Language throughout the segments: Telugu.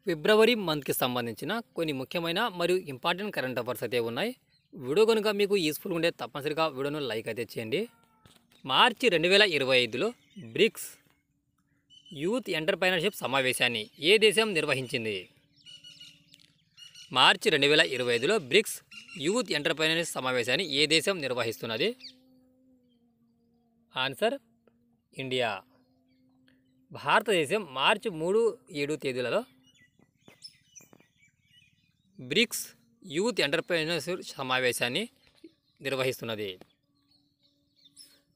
ఫిబ్రవరి మంత్కి సంబంధించిన కొన్ని ముఖ్యమైన మరియు ఇంపార్టెంట్ కరెంట్ అఫైర్స్ అయితే ఉన్నాయి. వీడియో కనుక మీకు యూస్ఫుల్ ఉంటే తప్పనిసరిగా వీడియోను లైక్ అయితే చేయండి. మార్చి 2025లో బ్రిక్స్ యూత్ ఎంటర్‌ప్రెన్యూర్‌షిప్ సమావేశాన్ని ఏ దేశం నిర్వహించింది? మార్చి 2025లో బ్రిక్స్ యూత్ ఎంటర్‌ప్రెన్యూర్‌షిప్ సమావేశాన్ని ఏ దేశం నిర్వహిస్తున్నది? Answer India. భారతదేశం మార్చి 3, 7 తేదీలలో బ్రిక్స్ యూత్ ఎంటర్‌ప్రెన్యూర్‌షిప్ సమావేశాన్ని నిర్వహిస్తున్నది.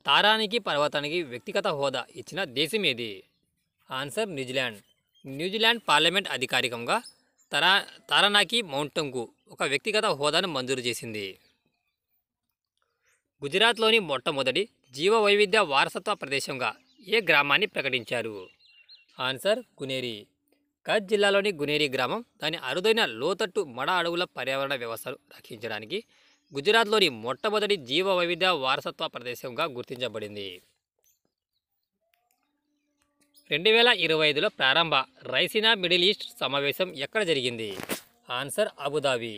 తారానికి పర్వతానికి వ్యక్తిగత హోదా ఇచ్చిన దేశం ఏది? Answer New Zealand. న్యూజిలాండ్ పార్లమెంట్ అధికారికంగా తారానాకి మౌంటన్కు ఒక వ్యక్తిగత హోదాను మంజూరు చేసింది. గుజరాత్లోని మొట్టమొదటి జీవ వైవిధ్య వారసత్వ ప్రదేశంగా ఏ గ్రామాన్ని ప్రకటించారు? ఆన్సర్ గునేరి. కచ్ జిల్లాలోని గునేరి గ్రామం దాని అరుదైన లోతట్టు మడ అడవుల పర్యావరణ వ్యవస్థను రక్షించడానికి గుజరాత్లోని మొట్టమొదటి జీవ వైవిధ్య వారసత్వ ప్రదేశంగా గుర్తించబడింది. 2025లో ప్రారంభ రైసినా మిడిల్ ఈస్ట్ సమావేశం ఎక్కడ జరిగింది? Answer Abu Dhabi.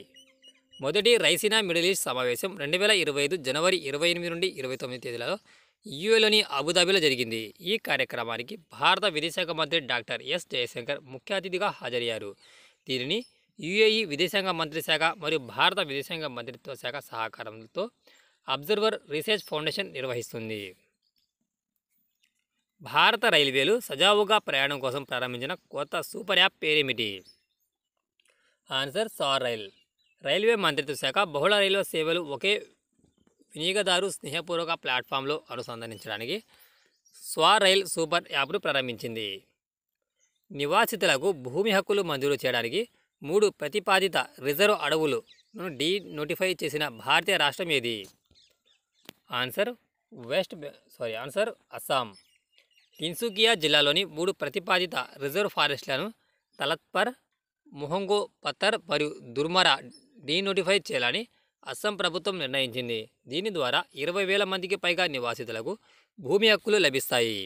మొదటి రైసినా మిడిల్ ఈస్ట్ సమావేశం 2025 జనవరి 28 నుండి 29 తేదీలలో యూఏలోని అబుదాబిలో జరిగింది. ఈ కార్యక్రమానికి భారత విదేశాంగ మంత్రి డాక్టర్ ఎస్ జయశంకర్ ముఖ్య అతిథిగా హాజరయ్యారు. దీనిని యుఏఈ విదేశాంగ మంత్రి శాఖ మరియు భారత విదేశాంగ మంత్రిత్వ శాఖ సహకారంతో అబ్జర్వర్ రీసెర్చ్ ఫౌండేషన్ నిర్వహిస్తుంది. భారత రైల్వేలు సజావుగా ప్రయాణం కోసం ప్రారంభించిన కొత్త సూపర్ యాప్ పేరేమిటి? Answer Swar rail. రైల్వే మంత్రిత్వ శాఖ బహుళ రైల్వే సేవలు ఒకే వినియోగదారు స్నేహపూర్వక ప్లాట్ఫామ్లో అనుసంధానించడానికి స్వార్ రైల్ సూపర్ యాప్ను ప్రారంభించింది. నివాసితులకు భూమి హక్కులు మంజూరు చేయడానికి 3 ప్రతిపాదిత రిజర్వ్ అడవులను నోటిఫై చేసిన భారతీయ రాష్ట్రం ఏది? Answer answer Assam. తిన్సుకియా జిల్లాలోని 3 ప్రతిపాదిత రిజర్వ్ ఫారెస్ట్లను తలత్పర్, మొహంగో పత్తర్ మరియు దుర్మరా డీనోటిఫై చేయాలని అస్సాం ప్రభుత్వం నిర్ణయించింది. దీని ద్వారా 20,000 మందికి పైగా నివాసితులకు భూమి హక్కులు లభిస్తాయి.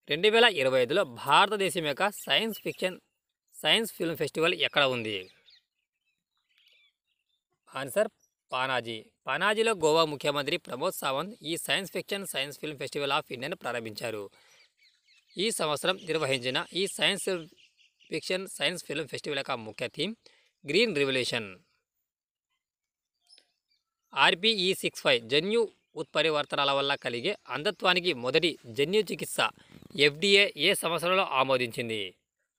2025లో భారతదేశం యొక్క సైన్స్ ఫిల్మ్ ఫెస్టివల్ ఎక్కడ ఉంది? ఆన్సర్ పానాజీ. పనాజీలో గోవా ముఖ్యమంత్రి ప్రమోద్ సావంత్ ఈ సైన్స్ ఫిల్మ్ ఫెస్టివల్ ఆఫ్ ఇండియాను ప్రారంభించారు. ఈ సంవత్సరం నిర్వహించిన ఈ సైన్స్ ఫిల్మ్ ఫెస్టివల్ యొక్క ముఖ్య థీమ్ గ్రీన్ రివల్యూషన్. RPE65 జన్యు ఉత్పరివర్తనాల వల్ల కలిగే అంధత్వానికి మొదటి జన్యు చికిత్స FDA ఏ సంవత్సరంలో ఆమోదించింది?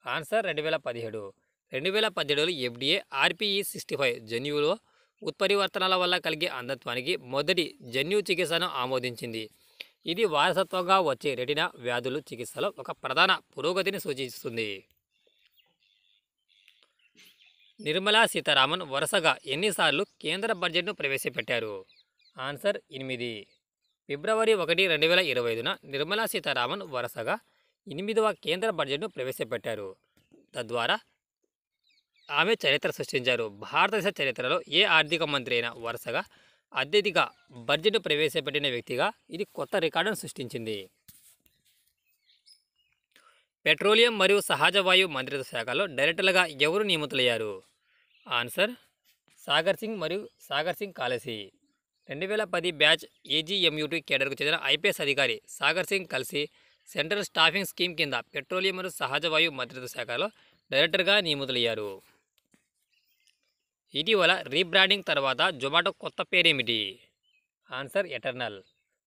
ఆన్సర్ 2017. 2017లో FDA RPE65 జన్యువులో ఉత్పరివర్తనాల వల్ల కలిగే అంధత్వానికి మొదటి జన్యు చికిత్సను ఆమోదించింది. ఇది వారసత్వంగా వచ్చే రెటినా వ్యాధుల చికిత్సలో ఒక ప్రధాన పురోగతిని సూచిస్తుంది. నిర్మలా సీతారామన్ వరుసగా ఎన్నిసార్లు కేంద్ర బడ్జెట్ను ప్రవేశపెట్టారు? ఆన్సర్ 8. ఫిబ్రవరి 1, 2025న నిర్మలా సీతారామన్ వరుసగా 8వ కేంద్ర బడ్జెట్ను ప్రవేశపెట్టారు. తద్వారా ఆమె చరిత్ర సృష్టించారు. భారతదేశ చరిత్రలో ఏ ఆర్థిక మంత్రి అయినా వరుసగా అత్యధిక బడ్జెట్ను ప్రవేశపెట్టిన వ్యక్తిగా ఇది కొత్త రికార్డును సృష్టించింది. పెట్రోలియం మరియు సహజ వాయు మంత్రిత్వ శాఖలో డైరెక్టర్లుగా ఎవరు నియమితులయ్యారు? Answer Sagar Singh Kalsi. 2010 batch AGMUT కేడర్కు చెందిన IPS అధికారి Sagar Singh Kalsi central staffing scheme కింద పెట్రోలియం మరియు సహజ వాయు మంత్రిత్వ శాఖలో డైరెక్టర్గా నియమితులయ్యారు. ఇటీవల రీబ్రాండింగ్ తర్వాత జొమాటో కొత్త పేరేమిటి? Answer eternal.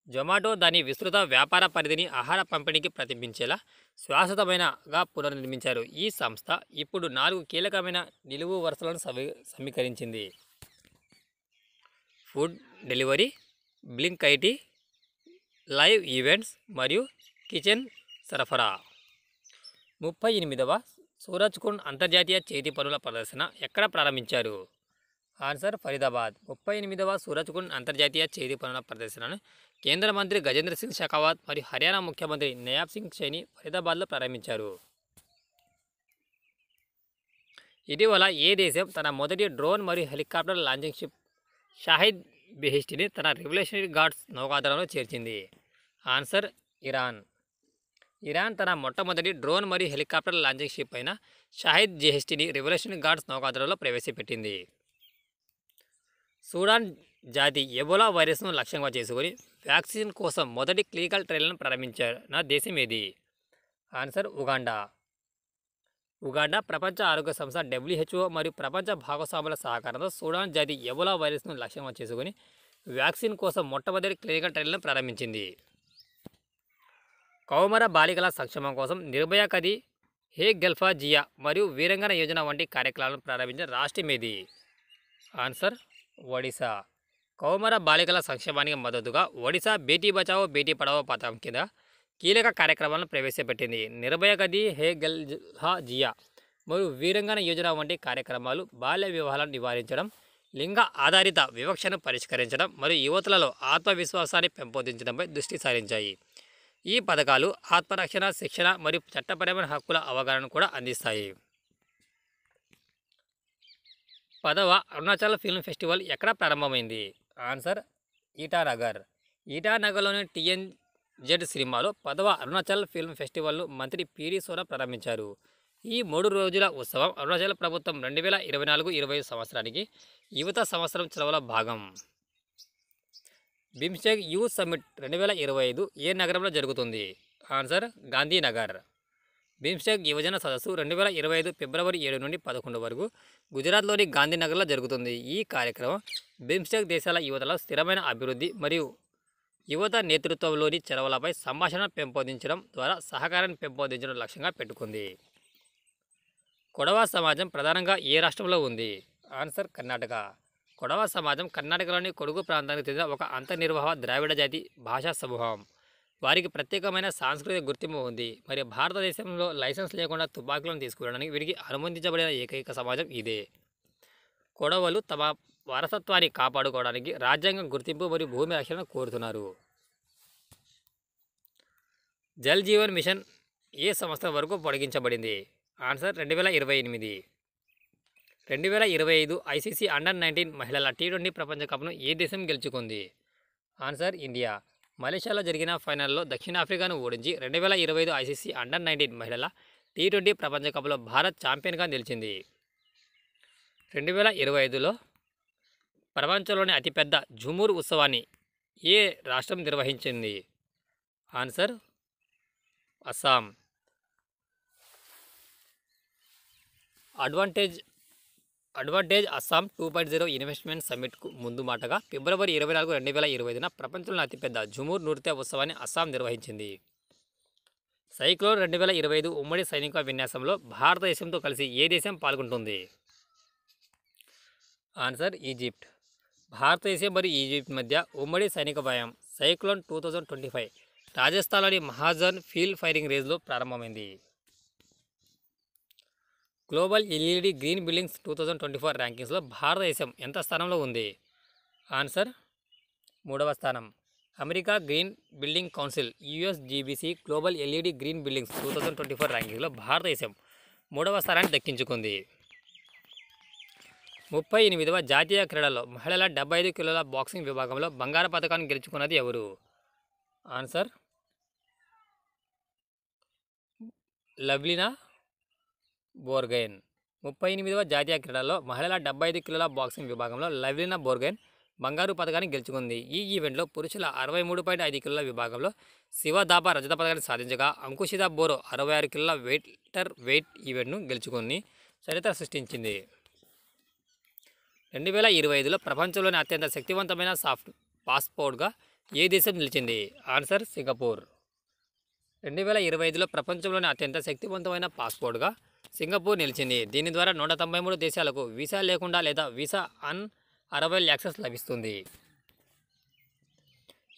జొమాటో దాని విస్తృత వ్యాపార పరిధిని ఆహార పంపిణీకి ప్రతిబింబించేలా శాశ్వతమైనగా పునర్నిర్మించారు. ఈ సంస్థ ఇప్పుడు 4 కీలకమైన నిలువు వరుసలను సమీకరించింది: food delivery, Blinkit IT, live events మరియు కిచెన్ సరఫరా. 38వ సూరజ్ కుండ్ అంతర్జాతీయ చేతి పనుల ప్రదర్శన ఎక్కడ ప్రారంభించారు? ఆన్సర్ ఫరీదాబాద్. 38వ సూరజ్ కుండ్ అంతర్జాతీయ చేతి పనుల ప్రదర్శనను కేంద్ర మంత్రి గజేంద్ర సింగ్ షెకావత్ మరియు హర్యానా ముఖ్యమంత్రి నయాబ్ సింగ్ సైని ఫరీదాబాద్లో ప్రారంభించారు. ఇటీవల ఏ దేశం తన మొదటి డ్రోన్ మరియు హెలికాప్టర్ లాంచింగ్ షిప్ షాహిద్ బెహిష్టిని తన రెవల్యూషనరీ గార్డ్స్ నౌకాదళంలో చేర్చింది? Answer Iran. ఇరాన్ తన మొట్టమొదటి డ్రోన్ మరియు హెలికాప్టర్ లాంచింగ్ షిప్ అయిన షాహిద్ జెహెస్టీని రెవల్యూషన్ గార్డ్స్ నౌకాదళంలో ప్రవేశపెట్టింది. సూడాన్ జాతి ఎబోలా వైరస్ను లక్ష్యంగా చేసుకుని వ్యాక్సిన్ కోసం మొదటి క్లినికల్ ట్రయల్ను ప్రారంభించిన దేశం ఏది? Answer Uganda. ఉగాండా ప్రపంచ ఆరోగ్య సంస్థ WHO మరియు ప్రపంచ భాగస్వాముల సహకారంతో సూడాన్ జాతి ఎబోలా వైరస్ను లక్ష్యంగా చేసుకుని వ్యాక్సిన్ కోసం మొట్టమొదటి క్లినికల్ ట్రయల్ను ప్రారంభించింది. కౌమార బాలికల సంక్షేమం కోసం నిర్భయ కది, హే గల్ఫా జియా మరియు వీరంగన యోజన వంటి కార్యక్రమాలను ప్రారంభించిన రాష్ట్రం ఏది? ఆన్సర్ ఒడిశా. కౌమార బాలికల సంక్షేమానికి మద్దతుగా ఒడిశా బేటీ బచావో బేటీ పడావో పథకం కింద కీలక కార్యక్రమాలను ప్రవేశపెట్టింది. నిర్భయ గది, హే గల్ఫా జియా మరియు వీరంగన యోజన వంటి కార్యక్రమాలు బాల్య వివాహాలను నివారించడం, లింగ ఆధారిత వివక్షను పరిష్కరించడం మరియు యువతులలో ఆత్మవిశ్వాసాన్ని పెంపొందించడంపై దృష్టి సారించాయి. ఈ పథకాలు ఆత్మరక్షణ, శిక్షణ మరియు చట్టపరమైన హక్కుల అవగాహనను కూడా అందిస్తాయి. 10వ అరుణాచల్ ఫిల్మ్ ఫెస్టివల్ ఎక్కడ ప్రారంభమైంది? ఆన్సర్ ఈటానగర్. ఈటానగర్లోని TNZ సినిమాలో 10వ అరుణాచల్ ఫిల్మ్ ఫెస్టివల్ను మంత్రి పీడీ సోనా ప్రారంభించారు. ఈ 3 రోజుల ఉత్సవం అరుణాచల్ ప్రభుత్వం 2024-25 సంవత్సరానికి యువత సంవత్సరం చొరవలో భాగం. బిమ్స్టెక్ యూత్ సమ్మిట్ 2025 ఏ నగరంలో జరుగుతుంది? ఆన్సర్ గాంధీనగర్. బిమ్స్టెక్ యువజన సదస్సు 2025 ఫిబ్రవరి 7 నుండి 11 వరకు గుజరాత్లోని గాంధీనగర్లో జరుగుతుంది. ఈ కార్యక్రమం బిమ్స్టెక్ దేశాల యువతలో స్థిరమైన అభివృద్ధి మరియు యువత నేతృత్వంలోని చొరవలపై సంభాషణ పెంపొందించడం ద్వారా సహకారాన్ని పెంపొందించడం లక్ష్యంగా పెట్టుకుంది. కొడవ సమాజం ప్రధానంగా ఏ రాష్ట్రంలో ఉంది? ఆన్సర్ కర్ణాటక. కొడవ సమాజం కర్ణాటకలోని కొడుగు ప్రాంతానికి చెందిన ఒక అంతర్నిర్వాహ ద్రావిడ జాతి భాషా సమూహం. వారికి ప్రత్యేకమైన సాంస్కృతిక గుర్తింపు ఉంది మరియు భారతదేశంలో లైసెన్స్ లేకుండా తుపాకులను తీసుకువెళ్ళడానికి వీరికి అనుమతించబడిన ఏకైక సమాజం ఇదే. కొడవలు తమ వారసత్వాన్ని కాపాడుకోవడానికి రాజ్యాంగం గుర్తింపు మరియు భూమి రక్షణను కోరుతున్నారు. జల్ జీవన్ మిషన్ ఏ సంవత్సరం వరకు పొడిగించబడింది? ఆన్సర్ 2028. 2025 ICC అండర్-19 మహిళల T20 ప్రపంచ కప్ను ఏ దేశం గెలుచుకుంది? Answer India. మలేషియాలో జరిగిన ఫైనల్లో దక్షిణాఫ్రికాను ఓడించి 2025 ICC అండర్-19 మహిళల T20 ప్రపంచ కప్లో భారత్ ఛాంపియన్గా నిలిచింది. 2025లో ప్రపంచంలోని అతిపెద్ద ఝుమూర్ ఉత్సవాన్ని ఏ రాష్ట్రం నిర్వహించింది? Answer Assam. Advantage Assam 2.0 investment సమ్మిట్కు ముందు మాటగా ఫిబ్రవరి 24, 2025న ప్రపంచంలోని అతిపెద్ద ఝుమూర్ నృత్య ఉత్సవాన్ని అస్సాం నిర్వహించింది. సైక్లోన్ 2025 ఉమ్మడి సైనిక విన్యాసంలో భారతదేశంతో కలిసి ఏ దేశం పాల్గొంటుంది? Answer Egypt. భారతదేశం మరియు ఈజిప్ట్ మధ్య ఉమ్మడి సైనిక భయం సైక్లోన్ 2025 రాజస్థాన్లోని మహాజన్ ఫీల్డ్ ఫైరింగ్ రేంజ్లో ప్రారంభమైంది. గ్లోబల్ LED గ్రీన్ బిల్డింగ్స్ 2024 ర్యాంకింగ్స్లో భారతదేశం ఎంత స్థానంలో ఉంది? ఆన్సర్ 3వ స్థానం. America green building council USGBC global LED green buildings 2024 ర్యాంకింగ్లో భారతదేశం 3వ స్థానాన్ని దక్కించుకుంది. 38వ జాతీయ క్రీడల్లో మహిళల 75 కిలోల బాక్సింగ్ విభాగంలో బంగారు పథకాన్ని గెలుచుకున్నది ఎవరు? ఆన్సర్ లవ్లినా బోర్గైన్. 38వ జాతీయ క్రీడల్లో మహిళల 75 కిలోల బాక్సింగ్ విభాగంలో లవ్లినా బోర్గైన్ బంగారు పథకాన్ని గెలుచుకుంది. ఈ ఈవెంట్లో పురుషుల 63.5 కిలోల విభాగంలో శివ థాపా రజత పథకాన్ని సాధించగా అంకుషిత బోరో 66 కిలోల వెయిట్ ఈవెంట్ను గెలుచుకుని చరిత్ర సృష్టించింది. 2025లో ప్రపంచంలోని అత్యంత శక్తివంతమైన సాఫ్ట్ పాస్పోర్ట్గా ఏ దేశం నిలిచింది? Answer Singapore. 2025లో ప్రపంచంలోని అత్యంత శక్తివంతమైన పాస్పోర్ట్గా సింగపూర్ నిలిచింది. దీని ద్వారా 193 దేశాలకు వీసా లేకుండా లేదా వీసా అన్ అరైవల్ యాక్సెస్ లభిస్తుంది.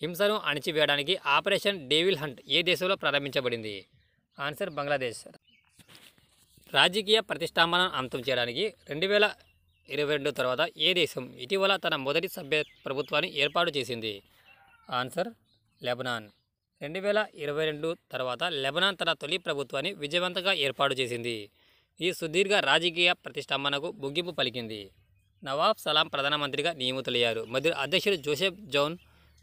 హింసను అణిచివేయడానికి ఆపరేషన్ డేవిల్ హంట్ ఏ దేశంలో ప్రారంభించబడింది? ఆన్సర్ బంగ్లాదేశ్. రాజకీయ ప్రతిష్టాంభనను అంతం చేయడానికి 2022 తర్వాత ఏ దేశం ఇటీవల తన మొదటి సభ్య ప్రభుత్వాన్ని ఏర్పాటు చేసింది? Answer Lebanon. 2022 తర్వాత లెబనాన్ తన తొలి ప్రభుత్వాన్ని విజయవంతంగా ఏర్పాటు చేసింది. ఈ సుదీర్ఘ రాజకీయ ప్రతిష్టాంభనకు ముగింపు పలికింది. నవాబ్ సలాం ప్రధానమంత్రిగా నియమితులయ్యారు మరియు అధ్యక్షుడు జోసెఫ్ జౌన్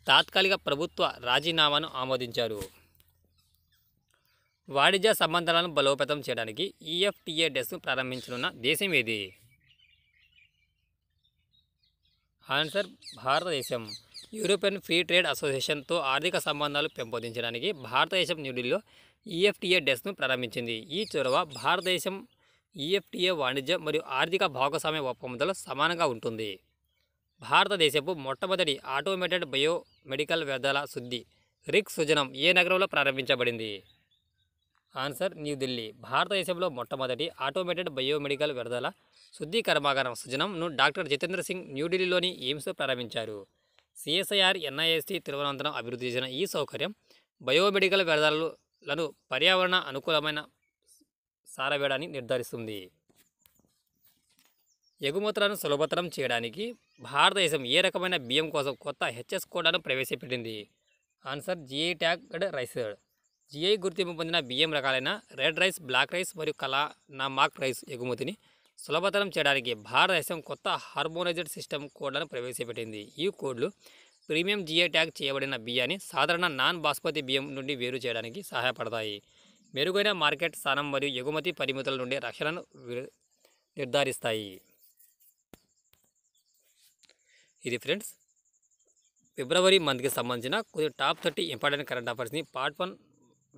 తాత్కాలిక ప్రభుత్వ రాజీనామాను ఆమోదించారు. వాణిజ్య సంబంధాలను బలోపేతం చేయడానికి ఈఎఫ్టీఏ డెస్క్ను ప్రారంభించనున్న దేశం ఏది? ఆన్సర్ భారతదేశం. యూరోపియన్ ఫ్రీ ట్రేడ్ అసోసియేషన్తో ఆర్థిక సంబంధాలు పెంపొందించడానికి భారతదేశం న్యూఢిల్లీలో ఈఎఫ్టీఏ డెస్క్ను ప్రారంభించింది. ఈ చొరవ భారతదేశం ఈఎఫ్టీఏ వాణిజ్య మరియు ఆర్థిక భాగస్వామ్య ఒప్పందాలు సమానంగా ఉంటుంది. భారతదేశపు మొట్టమొదటి ఆటోమేటెడ్ బయోమెడికల్ వ్యర్థాల శుద్ధి రిక్ సుజనం ఏ నగరంలో ప్రారంభించబడింది? ఆన్సర్ న్యూఢిల్లీ. భారతదేశంలో మొట్టమొదటి ఆటోమేటెడ్ బయోమెడికల్ వ్యర్థాల శుద్ధి కర్మాగారం సుజనంను డాక్టర్ జితేంద్ర సింగ్ న్యూఢిల్లీలోని ఎయిమ్స్లో ప్రారంభించారు. సిఎస్ఐఆర్ ఎన్ఐఎస్టి తిరువనంతపురం అభివృద్ధి చేసిన ఈ సౌకర్యం బయోమెడికల్ వ్యర్థాలను పర్యావరణ అనుకూలమైన సారవేడాన్ని నిర్ధారిస్తుంది. ఎగుమతులను సులభతరం చేయడానికి భారతదేశం ఏ రకమైన బియ్యం కోసం కొత్త హెచ్ఎస్ కోటాను ప్రవేశపెట్టింది? Answer GI tagged rice. GI గుర్తింపు పొందిన బియ్యం రకాలైన రెడ్ రైస్, బ్లాక్ రైస్ మరియు కలానమాక్ రైస్ ఎగుమతిని సులభతరం చేయడానికి భారతదేశం కొత్త హార్మోనైజ్డ్ సిస్టమ్ కోడ్లను ప్రవేశపెట్టింది. ఈ కోడ్లు ప్రీమియం జిఐ ట్యాగ్ చేయబడిన బియ్యాన్ని సాధారణ నాన్ బాస్మతి బియ్యం నుండి వేరు చేయడానికి సహాయపడతాయి. మెరుగైన మార్కెట్ స్థానం మరియు ఎగుమతి పరిమితుల నుండి రక్షణను నిర్ధారిస్తాయి. ఇది ఫ్రెండ్స్ ఫిబ్రవరి మంత్కి సంబంధించిన కొన్ని టాప్ 30 ఇంపార్టెంట్ కరెంట్ అఫైర్స్ని పార్ట్ 1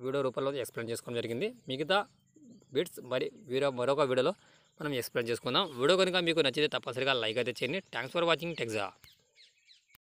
వీడియో రూపంలో ఎక్స్ప్లెయిన్ చేసుకోవడం జరిగింది. మిగతా బిట్స్ మరొక వీడియోలో మనం ఎక్స్ప్లెయిన్ చేసుకుందాం. వీడియో కనుక మీకు నచ్చితే తప్పనిసరిగా లైక్ అయితే చేయండి. Thanks for watching టెక్జా.